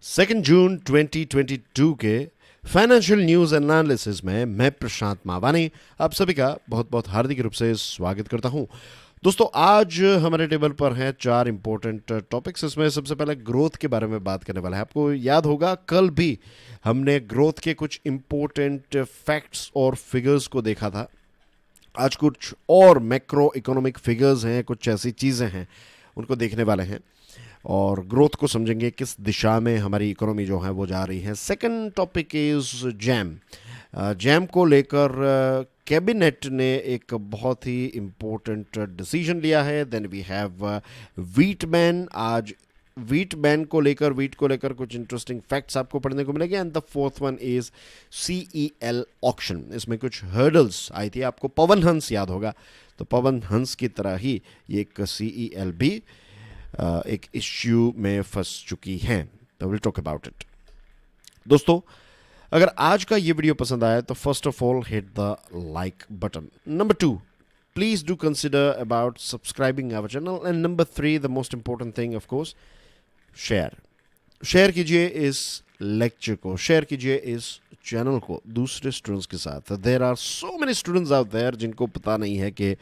2 जून 2022 के financial news analysis में मैं प्रशांत मावानी आप सभी का बहुत बहुत हार्दिक रूप से स्वागत करता हूं। दोस्तों, आज हमारे टेबल पर हैं 4 इंपॉर्टेंट टॉपिक्स। इसमें सबसे पहले ग्रोथ के बारे में बात करने वाला है। आपको याद होगा कल भी हमने ग्रोथ के कुछ इंपॉर्टेंट फैक्ट्स और फिगर्स को देखा था। आज कुछ और मैक्रो इकोनॉमिक फिगर्स हैं, कुछ ऐसी चीज़ें हैं उनको देखने वाले हैं और ग्रोथ को समझेंगे किस दिशा में हमारी इकोनॉमी जो है वो जा रही है। Second topic is jam. Jam को लेकर कैबिनेट ने एक बहुत ही इम्पोर्टेंट डिसीजन लिया है। Then we have wheat ban. आज वीट को लेकर कुछ इंटरेस्टिंग फैक्ट्स आपको पढ़ने को मिलेंगे। And the fourth one is CEL auction. इसमें कुछ हर्डल्स आई थी। आपको पवन हंस याद होगा, तो पवन हंस की तरह ही ये एक CEL भी एक इश्यू में फंस चुकी हैं। तो विल टॉक अबाउट इट। दोस्तों, अगर आज का ये वीडियो पसंद आया तो first of all hit the like button. Number 2, please do consider about subscribing our channel. And number 3, the most important thing of course, share कीजिए इस लेक्चर को, शेयर कीजिए इस चैनल को दूसरे स्टूडेंट्स के साथ। There are so many students out there जिनको पता नहीं है कि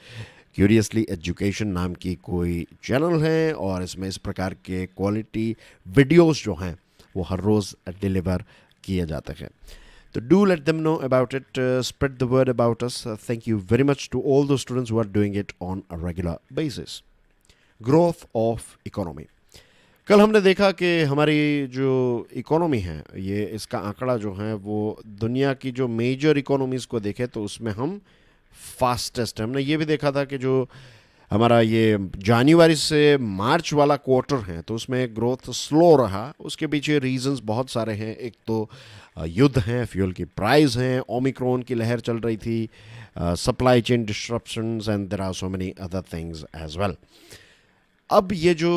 क्यूरियसली एजुकेशन नाम की कोई चैनल है और इसमें इस प्रकार के क्वालिटी वीडियोस जो हैं वो हर रोज़ डिलीवर किए जाते हैं। तो do let them know about it, spread the word about us. Thank you very much to all the students who are doing it on a regular basis. Growth of economy. कल हमने देखा कि हमारी जो इकोनॉमी है, ये इसका आंकड़ा जो है वो दुनिया की जो मेजर इकोनॉमीज़ को देखे तो उसमें हम फास्टेस्ट है। हमने ये भी देखा था कि जो हमारा ये जनवरी से मार्च वाला क्वार्टर है तो उसमें ग्रोथ स्लो रहा। उसके पीछे रीजंस बहुत सारे हैं। एक तो युद्ध हैं, फ्यूल की प्राइस हैं, ओमिक्रॉन की लहर चल रही थी, supply chain disruptions, and there are so many other things as well. अब ये जो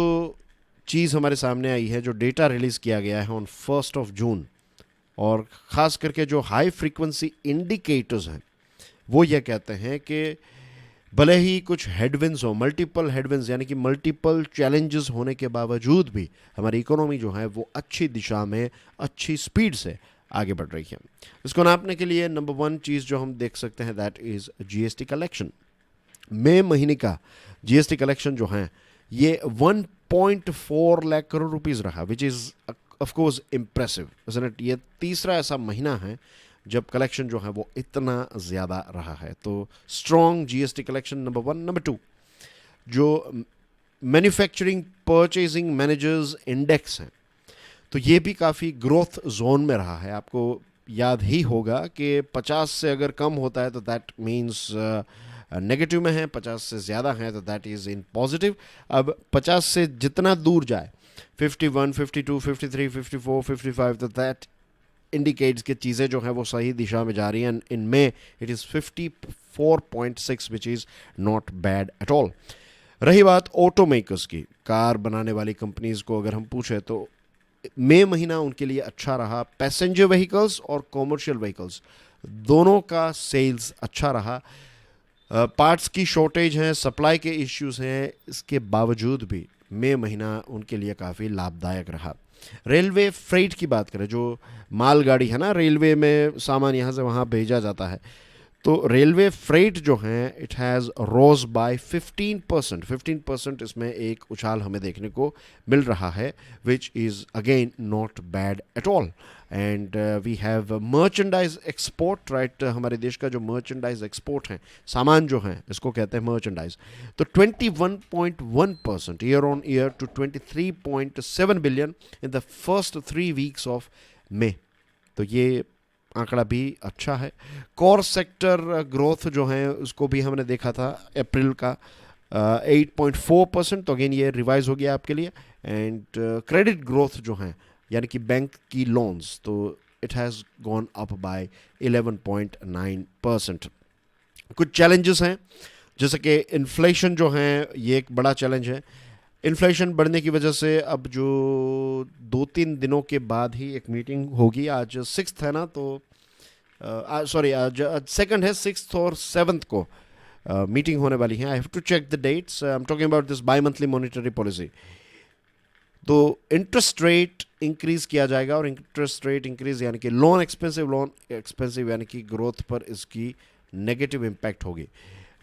चीज़ हमारे सामने आई है, जो डेटा रिलीज़ किया गया है ऑन 1 जून, और ख़ास करके जो हाई फ्रीक्वेंसी इंडिकेटर्स हैं वो ये कहते हैं कि भले ही कुछ हेडविंड्स हो, मल्टीपल हेडविंड्स यानी कि मल्टीपल चैलेंजेस होने के बावजूद भी हमारी इकोनॉमी जो है वो अच्छी दिशा में, अच्छी स्पीड से आगे बढ़ रही है। इसको नापने के लिए नंबर 1 चीज़ जो हम देख सकते हैं दैट इज़ GST कलेक्शन। मई महीने का GST कलेक्शन जो है ये 1.4 लाख करोड़ रुपीज़ रहा, which is of course impressive, isn't it. ये तीसरा ऐसा महीना है जब कलेक्शन जो है वो इतना ज़्यादा रहा है। तो strong GST collection number 1। Number 2, जो मैन्युफैक्चरिंग परचेजिंग मैनेजर्स इंडेक्स हैं तो ये भी काफ़ी ग्रोथ जोन में रहा है। आपको याद ही होगा कि 50 से अगर कम होता है तो दैट मीन्स नेगेटिव में है, 50 से ज़्यादा है तो दैट इज़ इन पॉजिटिव। अब 50 से जितना दूर जाए, 51, 52, 53, 54, 55, तो दैट इंडिकेट्स कि चीज़ें जो हैं वो सही दिशा में जा रही हैं। इन में it is 54.6 which is not bad at all. रही बात ऑटो मेकर्स की, कार बनाने वाली कंपनीज को अगर हम पूछें तो मई महीना उनके लिए अच्छा रहा। पैसेंजर व्हीकल्स और कॉमर्शियल व्हीकल्स दोनों का सेल्स अच्छा रहा। पार्ट्स की शॉर्टेज हैं, सप्लाई के इश्यूज हैं, इसके बावजूद भी मई महीना उनके लिए काफ़ी लाभदायक रहा। रेलवे फ्रेट की बात करें, जो मालगाड़ी है ना, रेलवे में सामान यहाँ से वहाँ भेजा जाता है, तो रेलवे फ्रेट जो हैं इट हैज़ रोज बाय 15%। इसमें एक उछाल हमें देखने को मिल रहा है which is again not bad at all. And we have merchandise export, right. हमारे देश का जो मर्चेंडाइज एक्सपोर्ट है, सामान जो है, इसको कहते हैं मर्चेंडाइज, तो 21.1% year on year to 23.7 billion in the first 3 weeks of May. तो ये आंकड़ा भी अच्छा है। कोर सेक्टर ग्रोथ जो है उसको भी हमने देखा था अप्रैल का 8.4%, तो अगेन ये रिवाइज हो गया आपके लिए। एंड क्रेडिट ग्रोथ जो है यानी कि बैंक की लोन्स, तो it has gone up by 11.9%। कुछ चैलेंजेस हैं जैसे कि इन्फ्लेशन जो है ये एक बड़ा चैलेंज है। इन्फ्लेशन बढ़ने की वजह से अब जो 2-3 दिनों के बाद ही एक मीटिंग होगी, आज 6 है ना, तो सॉरी आज 2 है, 6 और 7 को मीटिंग होने वाली है। I have to check the dates. I am talking about this bimonthly monetary policy. तो इंटरेस्ट रेट इंक्रीज किया जाएगा और इंटरेस्ट रेट इंक्रीज यानी कि लोन एक्सपेंसिव यानी कि ग्रोथ पर इसकी नेगेटिव इम्पैक्ट होगी।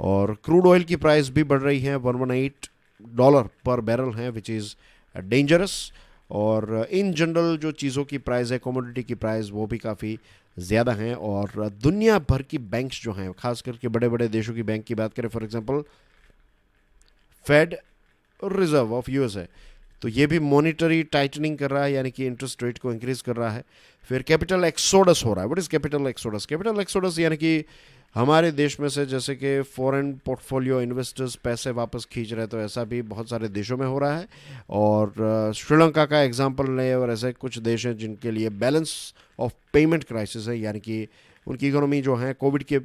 और क्रूड ऑयल की प्राइस भी बढ़ रही है, $118 पर बैरल है, विच इज़ डेंजरस। और इन जनरल जो चीज़ों की प्राइस है, कमोडिटी की प्राइस, वो भी काफ़ी ज़्यादा हैं। और दुनिया भर की बैंक्स जो हैं, खास करके बड़े बड़े देशों की बैंक की बात करें, for example Fed reserve of USA, तो ये भी मॉनिटरी टाइटनिंग कर रहा है यानी कि इंटरेस्ट रेट को इंक्रीज कर रहा है। फिर कैपिटल एक्सोडस हो रहा है। What is capital exodus? Capital exodus यानी कि हमारे देश में से जैसे कि फॉरेन पोर्टफोलियो इन्वेस्टर्स पैसे वापस खींच रहे हैं, तो ऐसा भी बहुत सारे देशों में हो रहा है। और श्रीलंका का एग्जांपल लें, और ऐसे कुछ देश हैं जिनके लिए बैलेंस ऑफ पेमेंट क्राइसिस है, यानी कि उनकी इकोनॉमी जो है कोविड के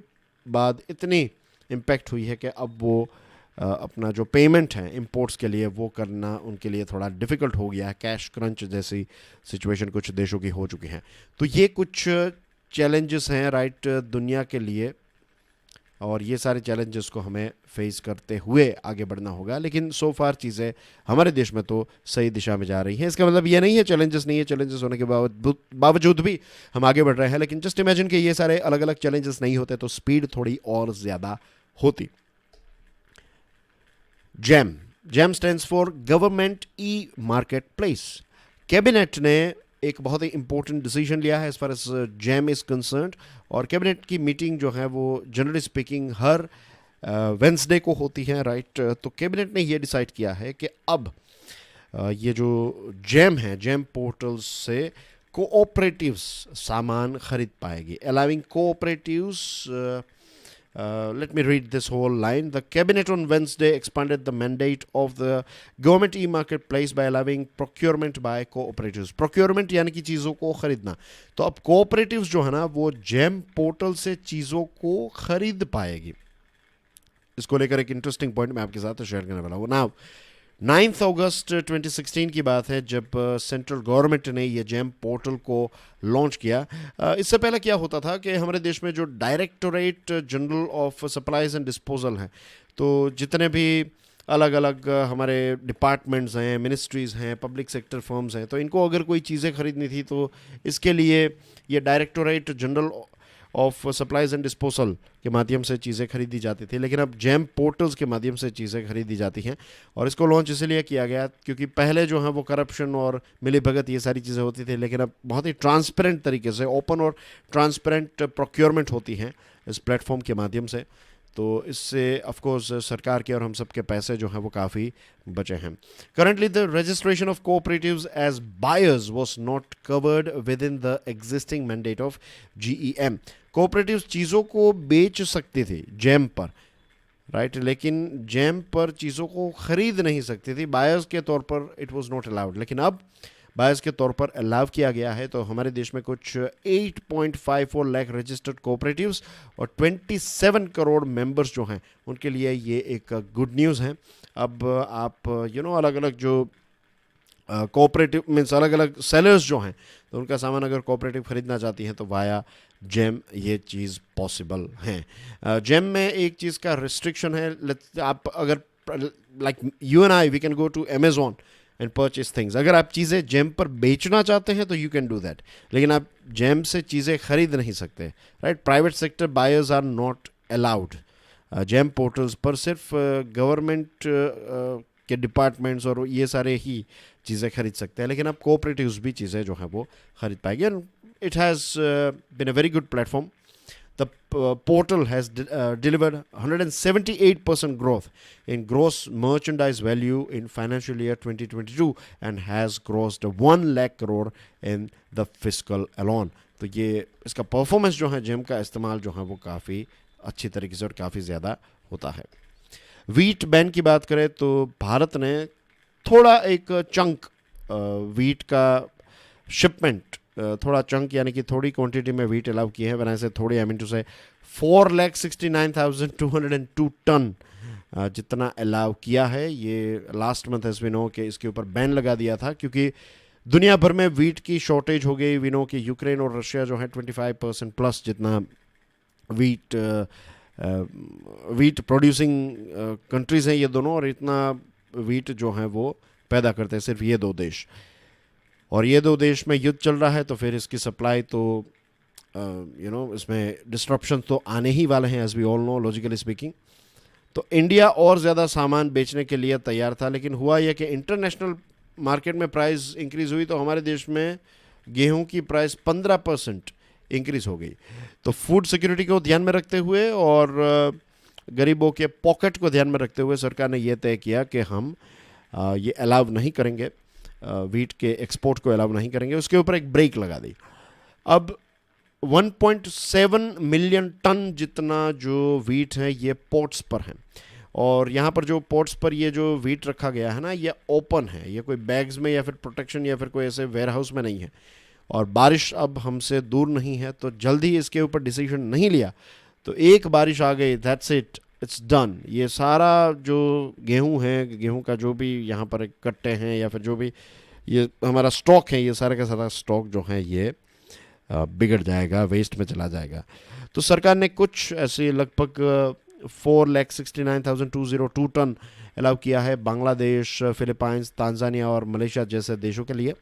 बाद इतनी इम्पैक्ट हुई है कि अब वो अपना जो पेमेंट है इंपोर्ट्स के लिए वो करना उनके लिए थोड़ा डिफ़िकल्ट हो गया है। कैश क्रंच जैसी सिचुएशन कुछ देशों की हो चुकी है। तो ये कुछ चैलेंजेस हैं राइट दुनिया के लिए, और ये सारे चैलेंजेस को हमें फेस करते हुए आगे बढ़ना होगा। लेकिन सो फार चीज़ें हमारे देश में तो सही दिशा में जा रही हैं। इसका मतलब ये नहीं है चैलेंजेस नहीं है, चैलेंजेस होने के बावजूद भी हम आगे बढ़ रहे हैं। लेकिन जस्ट इमेजिन कि ये सारे अलग अलग चैलेंजेस नहीं होते तो स्पीड थोड़ी और ज़्यादा होती। GeM, GeM stands for government e marketplace. Cabinet ने एक बहुत ही इंपॉर्टेंट डिसीजन लिया है as far as GeM is concerned. और कैबिनेट की मीटिंग जो है वो जनरली स्पीकिंग हर वेंसडे को होती है, राइट। तो कैबिनेट ने ये डिसाइड किया है कि अब ये जो जैम है, जैम पोर्टल्स से कोऑपरेटिव्स सामान खरीद पाएगी, allowing cooperatives let me read this whole line. The cabinet on Wednesday expanded the mandate of the government e-marketplace by allowing procurement by cooperatives. Procurement यानी कि चीज़ों को खरीदना। तो अब cooperatives जो है ना वो जैम पोर्टल से चीज़ों को खरीद पाएगी। इसको लेकर एक इंटरेस्टिंग पॉइंट मैं आपके साथ शेयर करने वाला हूँ। नाउ 9 अगस्त 2016 की बात है जब सेंट्रल गवर्नमेंट ने ये जैम पोर्टल को लॉन्च किया। इससे पहले क्या होता था कि हमारे देश में जो directorate general of supplies and disposal हैं, तो जितने भी अलग अलग हमारे डिपार्टमेंट्स हैं, मिनिस्ट्रीज़ हैं, पब्लिक सेक्टर फर्म्स हैं, तो इनको अगर कोई चीज़ें खरीदनी थी तो इसके लिए ये directorate general of supplies and disposal के माध्यम से चीज़ें खरीदी जाती थी। लेकिन अब जैम पोर्टल्स के माध्यम से चीज़ें खरीदी जाती हैं। और इसको लॉन्च इसलिए किया गया क्योंकि पहले जो है वो करप्शन और मिलीभगत ये सारी चीज़ें होती थी, लेकिन अब बहुत ही ट्रांसपेरेंट तरीके से ओपन और ट्रांसपेरेंट प्रोक्योरमेंट होती हैं इस प्लेटफॉर्म के माध्यम से। तो इससे ऑफ कोर्स सरकार के और हम सब के पैसे जो हैं वो काफ़ी बचे हैं। Currently the registration of cooperatives as buyers was not covered within the existing mandate of GeM. Cooperatives चीज़ों को बेच सकती थी जैम पर, राइट, लेकिन जैम पर चीज़ों को खरीद नहीं सकती थी। बायर्स के तौर पर इट वाज नॉट अलाउड, लेकिन अब बायर्स के तौर पर अलाउ किया गया है। तो हमारे देश में कुछ 8.54 लाख रजिस्टर्ड कोऑपरेटिव्स और 27 करोड़ मेंबर्स जो हैं उनके लिए ये एक गुड न्यूज़ है। अब आप अलग अलग जो कोऑपरेटिव मीन्स अलग अलग सेलर्स जो हैं, तो उनका सामान अगर कोऑपरेटिव खरीदना चाहती हैं तो वाया जैम ये चीज़ पॉसिबल है। जैम में एक चीज़ का रिस्ट्रिक्शन है। आप अगर like you and I we can go to Amazon and purchase things. अगर आप चीज़ें जैम पर बेचना चाहते हैं तो यू कैन डू दैट, लेकिन आप जैम से चीज़ें खरीद नहीं सकते, right. Private sector buyers are not allowed GeM portals पर। सिर्फ गवर्नमेंट के डिपार्टमेंट्स और ये सारे ही चीज़ें खरीद सकते हैं, लेकिन अब कोऑपरेटिव्स भी चीज़ें जो हैं वो खरीद पाएंगे। And it has been a very good platform. The portal has delivered 178% growth in gross merchandise value in financial year 2022 and has grossed 1 lakh crore in the fiscal alone. तो ये इसका परफॉर्मेंस जो है जेम का इस्तेमाल जो है वो काफ़ी अच्छी तरीके से और काफ़ी ज़्यादा होता है। वीट बैन की बात करें तो भारत ने थोड़ा एक चंक वीट का शिपमेंट, थोड़ा चंक यानी कि थोड़ी क्वांटिटी में वीट अलाउ किए हैं। बनाए से थोड़ी, आई मीन टू से 4,69,202 टन जितना अलाउ किया है। ये last month as we know कि इसके ऊपर बैन लगा दिया था क्योंकि दुनिया भर में वीट की शॉर्टेज हो गई। वी नो कि यूक्रेन और रशिया जो है 25% प्लस जितना वीट प्रोड्यूसिंग कंट्रीज हैं ये दोनों, और इतना वीट जो है वो पैदा करते हैं सिर्फ ये दो देश। और ये दो देश में युद्ध चल रहा है तो फिर इसकी सप्लाई तो इसमें डिस्ट्रप्शन तो आने ही वाले हैं, as we all know logically speaking. तो इंडिया और ज़्यादा सामान बेचने के लिए तैयार था, लेकिन हुआ यह कि इंटरनेशनल मार्केट में प्राइस इंक्रीज़ हुई तो हमारे देश में गेहूं की प्राइस 15% इंक्रीज़ हो गई। तो फूड सिक्योरिटी को ध्यान में रखते हुए और गरीबों के पॉकेट को ध्यान में रखते हुए सरकार ने यह तय किया कि हम ये अलाउ नहीं करेंगे, वीट के एक्सपोर्ट को अलाउ नहीं करेंगे। उसके ऊपर एक ब्रेक लगा दी। अब 1.7 मिलियन टन जितना जो वीट है ये पोर्ट्स पर है, और यहाँ पर जो पोर्ट्स पर ये जो वीट रखा गया है ना, ये ओपन है, ये कोई बैग्स में या फिर प्रोटेक्शन या फिर कोई ऐसे वेयर हाउस में नहीं है। और बारिश अब हमसे दूर नहीं है, तो जल्दी इसके ऊपर डिसीजन नहीं लिया तो एक बारिश आ गई, दैट्स इट, इट्स डन। ये सारा जो गेहूं है, गेहूं का जो भी यहाँ पर कट्टे हैं या फिर जो भी ये हमारा स्टॉक है, ये सारा का सारा स्टॉक जो है ये बिगड़ जाएगा, वेस्ट में चला जाएगा। तो सरकार ने कुछ ऐसे लगभग 4,69,202 टन अलाउ किया है बांग्लादेश, फिलीपाइंस, तांजानिया और मलेशिया जैसे देशों के लिए।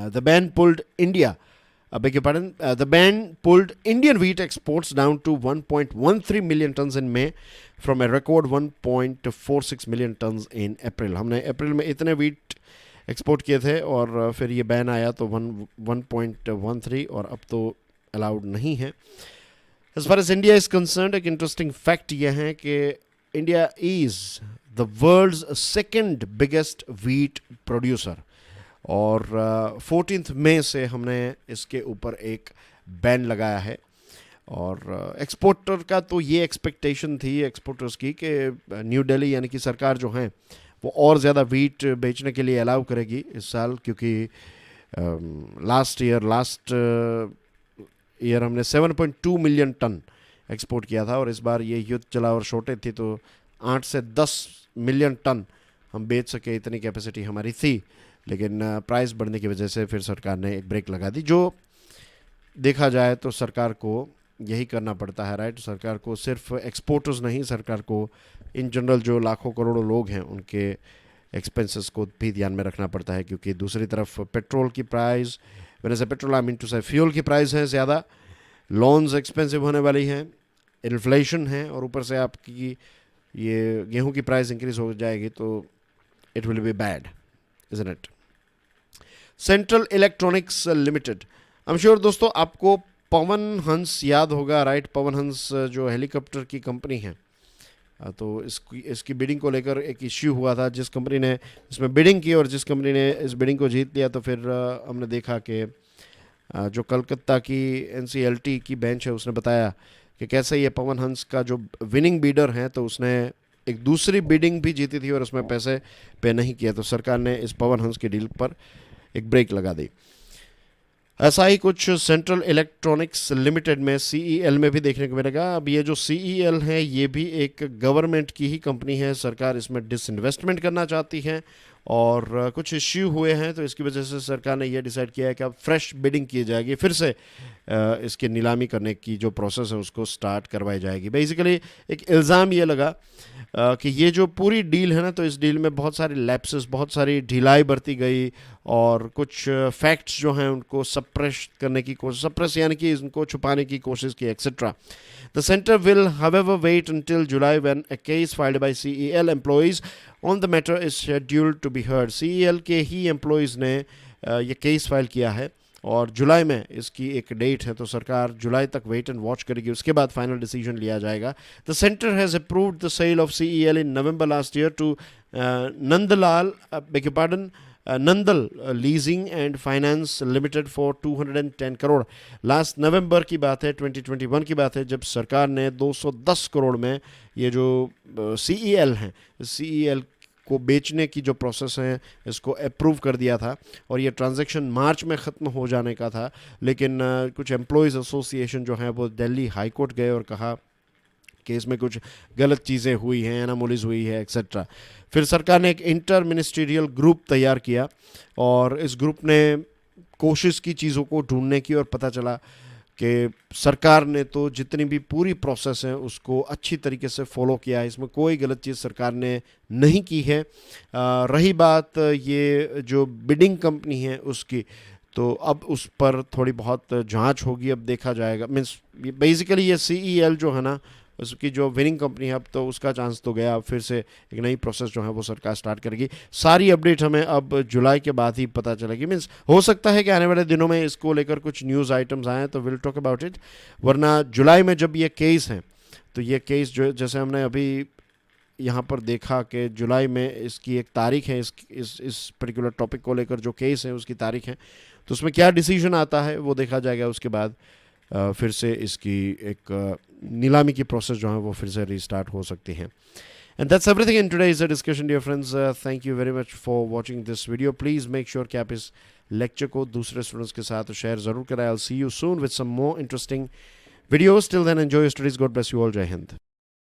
The ban pulled the ban pulled Indian wheat exports down to 1.13 million tons in May from a record 1.46 million tons in April. हमने अप्रैल में इतने वीट एक्सपोर्ट किए थे और फिर ये बैन आया तो 1.13 और अब तो अलाउड नहीं है। As far as India is concerned, एक इंटरेस्टिंग फैक्ट यह है कि India is the world's second biggest wheat producer, और 14 मई से हमने इसके ऊपर एक बैन लगाया है। और एक्सपोर्टर का तो ये एक्सपेक्टेशन थी एक्सपोर्टर्स की कि न्यू दिल्ली यानी कि सरकार जो है वो और ज़्यादा वीट बेचने के लिए अलाउ करेगी इस साल, क्योंकि लास्ट ईयर हमने 7.2 मिलियन टन एक्सपोर्ट किया था और इस बार ये युद्ध चला और शॉर्टेज थी तो 8 से 10 मिलियन टन हम बेच सके, इतनी कैपेसिटी हमारी थी। लेकिन प्राइस बढ़ने की वजह से फिर सरकार ने एक ब्रेक लगा दी। जो देखा जाए तो सरकार को यही करना पड़ता है, राइट। सरकार को सिर्फ एक्सपोर्टर्स नहीं, सरकार को इन जनरल जो लाखों करोड़ों लोग हैं उनके एक्सपेंसेस को भी ध्यान में रखना पड़ता है, क्योंकि दूसरी तरफ पेट्रोल की प्राइस, मैंने से पेट्रोल आई मीन टू से फ्यूल की प्राइस है ज़्यादा, लोन्स एक्सपेंसिव होने वाली हैं, इन्फ्लेशन है, और ऊपर से आपकी ये गेहूं की प्राइस इंक्रीज हो जाएगी तो it will be bad, isn't it? Central electronics limited, I am sure दोस्तों आपको पवन हंस याद होगा, राइट। पवन हंस जो हेलीकॉप्टर की कंपनी है, तो इसकी बिडिंग को लेकर एक इश्यू हुआ था। जिस कंपनी ने इसमें बिडिंग की और जिस कंपनी ने इस बिडिंग को जीत लिया, तो फिर हमने देखा कि जो कलकत्ता की NCLT की बेंच है उसने बताया कि कैसे ये पवन हंस का जो विनिंग बीडर है तो उसने एक दूसरी बिडिंग भी जीती थी और उसमें पैसे पे नहीं किया, तो सरकार ने इस पवन हंस की डील पर एक ब्रेक लगा दी। ऐसा ही कुछ सेंट्रल इलेक्ट्रॉनिक्स लिमिटेड में CEL में भी देखने को मिलेगा। अब ये जो CEL है ये भी एक गवर्नमेंट की ही कंपनी है, सरकार इसमें डिसइन्वेस्टमेंट करना चाहती है और कुछ इश्यू हुए हैं, तो इसकी वजह से सरकार ने यह डिसाइड किया है कि अब फ्रेश बिडिंग की जाएगी, फिर से इसकी नीलामी करने की जो प्रोसेस है उसको स्टार्ट करवाई जाएगी। बेसिकली एक इल्ज़ाम ये लगा कि ये जो पूरी डील है ना, तो इस डील में बहुत सारी लैप्सेस, बहुत सारी ढिलाई बरती गई और कुछ फैक्ट्स जो हैं उनको सप्रेस करने की कोशिश, सप्रेस यानी कि इनको छुपाने की कोशिश की, etcetera. The center will, however, wait until July when a case filed by CEL employees on the matter is scheduled to be heard. CEL के ही एम्प्लॉयज़ ने ये केस फाइल किया है और जुलाई में इसकी एक डेट है, तो सरकार जुलाई तक वेट एंड वॉच करेगी, उसके बाद फाइनल डिसीजन लिया जाएगा। The centre has approved the sale of CEL in November last year to Nandal leasing and finance limited for 210 crore. Last November की बात है, 2021 की बात है, जब सरकार ने 210 करोड़ में ये जो CEL हैं, CEL को बेचने की जो प्रोसेस है इसको अप्रूव कर दिया था और ये ट्रांजैक्शन मार्च में ख़त्म हो जाने का था। लेकिन कुछ एम्प्लॉयज़ एसोसिएशन जो हैं वो दिल्ली हाई कोर्ट गए और कहा कि इसमें कुछ गलत चीज़ें हुई हैं, एनामोलीज हुई है, एक्सेट्रा। फिर सरकार ने एक इंटर मिनिस्ट्रियल ग्रुप तैयार किया और इस ग्रुप ने कोशिश की चीज़ों को ढूंढने की और पता चला कि सरकार ने तो जितनी भी पूरी प्रोसेस है उसको अच्छी तरीके से फॉलो किया है, इसमें कोई गलत चीज़ सरकार ने नहीं की है। रही बात ये जो बिडिंग कंपनी है उसकी, तो अब उस पर थोड़ी बहुत जांच होगी, अब देखा जाएगा। मीन्स बेसिकली ये CEL जो है ना, उसकी जो विनिंग कंपनी है, अब तो उसका चांस तो गया, अब फिर से एक नई प्रोसेस जो है वो सरकार स्टार्ट करेगी। सारी अपडेट हमें अब जुलाई के बाद ही पता चलेगी। मीन्स हो सकता है कि आने वाले दिनों में इसको लेकर कुछ न्यूज़ आइटम्स आएँ तो विल टॉक अबाउट इट, वरना जुलाई में जब ये केस हैं तो ये केस जो जैसे हमने अभी यहाँ पर देखा कि जुलाई में इसकी एक तारीख है, इस पर्टिकुलर टॉपिक को लेकर जो केस है उसकी तारीख है, तो उसमें क्या डिसीजन आता है वो देखा जाएगा। उसके बाद फिर से इसकी एक नीलामी की प्रोसेस जो है वो फिर से रीस्टार्ट हो सकती है। And that's everything in today's discussion dear friends. Thank you very much for watching this video. Please make sure कि आप इस लेक्चर को दूसरे स्टूडेंट्स के साथ शेयर ज़रूर करें। I will see you soon with some more interesting videos. Till then, enjoy your studies. God bless you all. Jai Hind.